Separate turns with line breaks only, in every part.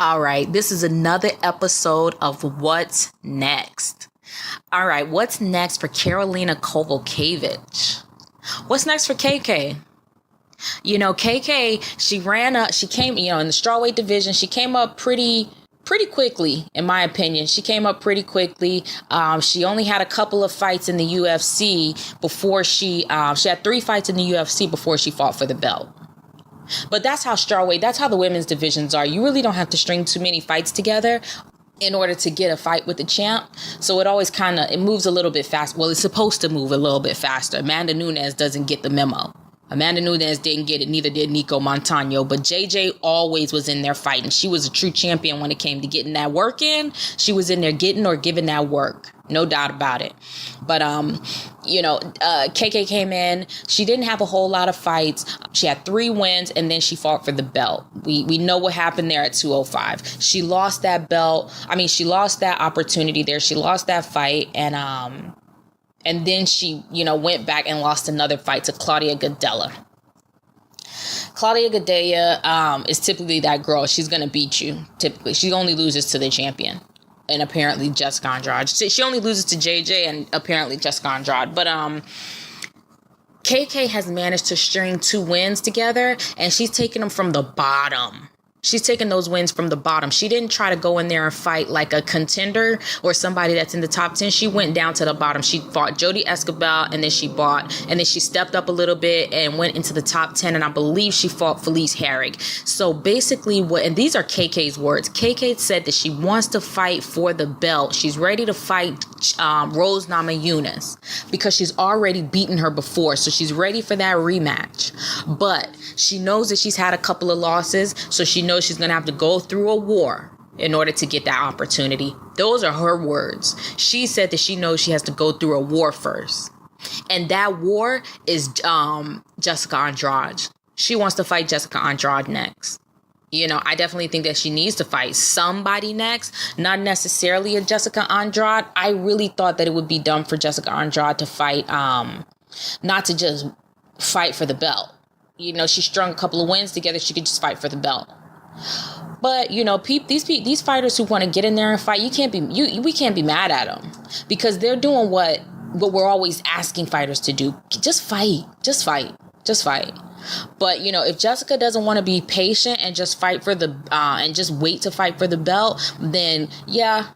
All right, this is another episode of What's Next. All right, what's next for Karolina Kowalkiewicz? What's next for KK? KK, she came, in the strawweight division, she came up pretty quickly, in my opinion. She came up pretty quickly. She only had a couple of fights in the UFC before she had 3 fights in the UFC before she fought for the belt. But that's how the women's divisions are. You really don't have to string too many fights together in order to get a fight with the champ. So it always it moves a little bit fast. Well, it's supposed to move a little bit faster. Amanda Nunes doesn't get the memo. Amanda Nunes didn't get it. Neither did Nico Montano. But JJ always was in there fighting. She was a true champion when it came to getting that work in. She was in there getting or giving that work. No doubt about it. But, KK came in. She didn't have a whole lot of fights. She had 3 wins, and then she fought for the belt. We know what happened there at 205. She lost that belt. She lost that opportunity there. She lost that fight, and then she, went back and lost another fight to Claudia Gadelha. Claudia Gadelha is typically that girl. She's going to beat you, typically. She only loses to the champion. And apparently Jessica Andrade. She only loses to JJ and apparently Jessica Andrade. But KK has managed to string 2 wins together, and she's taking them from the bottom. She's taking those wins from the bottom. She didn't try to go in there and fight like a contender or somebody that's in the top 10. She went down to the bottom. She fought Jody Escobar, and then she stepped up a little bit and went into the top 10. And I believe she fought Felice Herrig. So basically and these are KK's words. KK said that she wants to fight for the belt. She's ready to fight Rose Namajunas because she's already beaten her before. So she's ready for that rematch. But she knows that she's had a couple of losses. So she knows she's going to have to go through a war in order to get that opportunity. Those are her words. She said that she knows she has to go through a war first. And that war is Jessica Andrade. She wants to fight Jessica Andrade next. I definitely think that she needs to fight somebody next, not necessarily a Jessica Andrade. I really thought that it would be dumb for Jessica Andrade to fight, not to just fight for the belt. She strung a couple of wins together. She could just fight for the belt. But, these fighters who want to get in there and fight, we can't be mad at them because they're doing what we're always asking fighters to do. Just fight. But, if Jessica doesn't want to be patient and just fight for and just wait to fight for the belt, then yeah,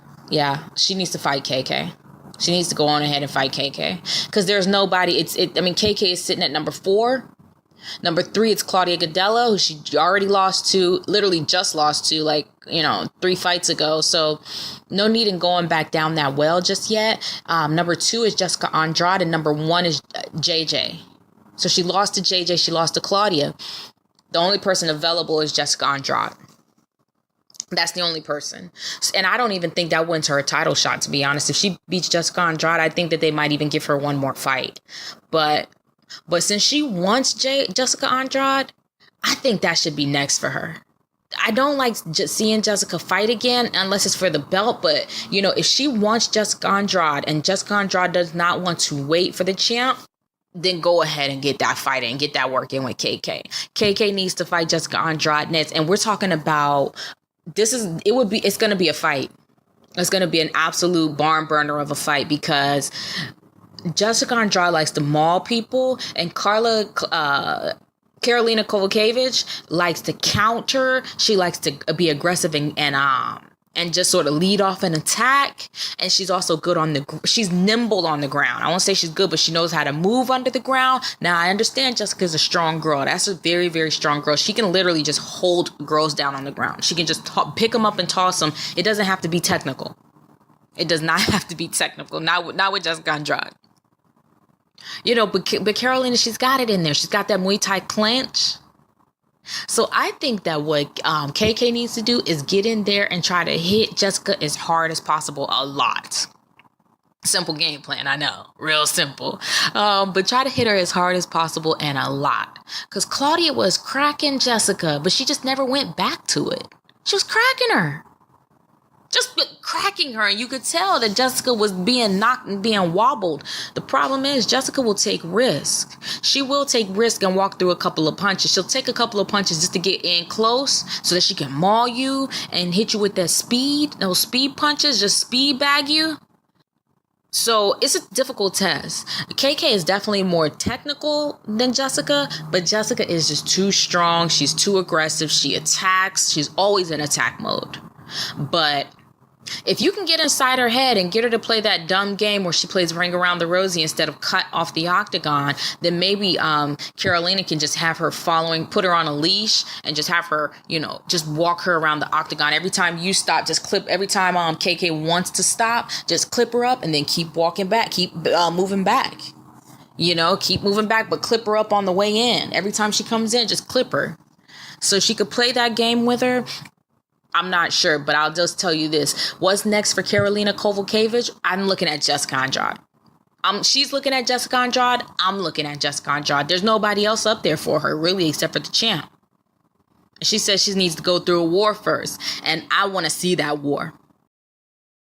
she needs to fight KK. She needs to go on ahead and fight KK because there's nobody. KK is sitting at number 4. Number 3, it's Claudia Gadelha, who she already just lost to 3 fights ago. So no need in going back down that well just yet. Number 2 is Jessica Andrade, and number 1 is JJ. So she lost to JJ, she lost to Claudia. The only person available is Jessica Andrade. That's the only person. And I don't even think that wins her a title shot, to be honest. If she beats Jessica Andrade, I think that they might even give her one more fight. But since she wants Jessica Andrade, I think that should be next for her. I don't like just seeing Jessica fight again unless it's for the belt. But, if she wants Jessica Andrade and Jessica Andrade does not want to wait for the champ, then go ahead and get that fight and get that work in with KK. KK needs to fight Jessica Andrade next. And we're talking about it's going to be a fight. It's going to be an absolute barn burner of a fight because Jessica Andrade likes to maul people, and Karolina Kowalkiewicz likes to counter. She likes to be aggressive and just sort of lead off an attack. And she's also good she's nimble on the ground. I won't say she's good, but she knows how to move under the ground. Now, I understand Jessica's a strong girl. That's a very, very strong girl. She can literally just hold girls down on the ground. She can just pick them up and toss them. It doesn't have to be technical. It does not have to be technical. Not with Jessica Andrade. But Karolina, she's got it in there. She's got that Muay Thai clinch. So I think that what KK needs to do is get in there and try to hit Jessica as hard as possible a lot. Simple game plan, I know. Real simple. But try to hit her as hard as possible and a lot. Because Claudia was cracking Jessica, but she just never went back to it. She was cracking her. just cracking her. And you could tell that Jessica was being knocked and being wobbled. The problem is Jessica will take risk. She will take risk and walk through a couple of punches. She'll take a couple of punches just to get in close so that she can maul you and hit you with that speed, those speed punches, just speed bag you. So it's a difficult test. KK is definitely more technical than Jessica, but Jessica is just too strong. She's too aggressive. She attacks. She's always in attack mode. But if you can get inside her head and get her to play that dumb game where she plays Ring Around the Rosie instead of cut off the octagon, then maybe Karolina can just have her put her on a leash and just have her, just walk her around the octagon. Every time you stop, just clip. Every time KK wants to stop, just clip her up and then keep walking back. Keep moving back. Keep moving back, but clip her up on the way in. Every time she comes in, just clip her. So she could play that game with her. I'm not sure, but I'll just tell you this. What's next for Karolina Kowalkiewicz? I'm looking at Jessica Andrade. She's looking at Jessica Andrade. I'm looking at Jessica Andrade. There's nobody else up there for her, really, except for the champ. She says she needs to go through a war first, and I want to see that war.